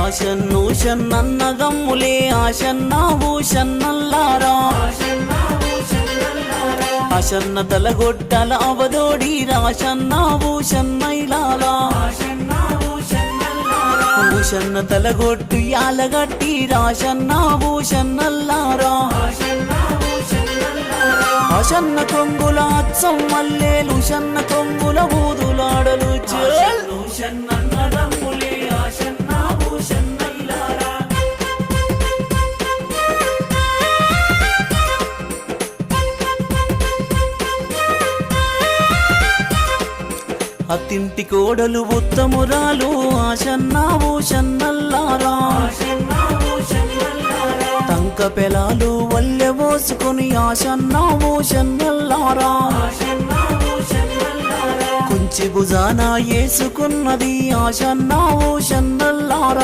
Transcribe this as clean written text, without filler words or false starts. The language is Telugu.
ఆశన్ను షన్నన్నదమ్ములే ఆశన్నా భూషన్నల్లారా ఆశన్న తలగొట్టల అవదోడి రాశన్నా భూషన్నైలాలా భూషన్న తలగొట్టు యాలగట్టి రాశన్నా భూషన్నల్లారా ఆశన్న కొంగుల అచ్చం మల్లేలు షన్న కొంగుల బూదులాడలు అత్తింటి కోడలు ఉత్తమురాలు ఆశన్నా భూషన్నల్లారా టంక పెలాలు వల్లె పోసుకొని ఆశన్నా భూషన్నల్లారా కుంచి భుజాన వేసుకున్నది ఆశన్నా భూషన్నల్లారా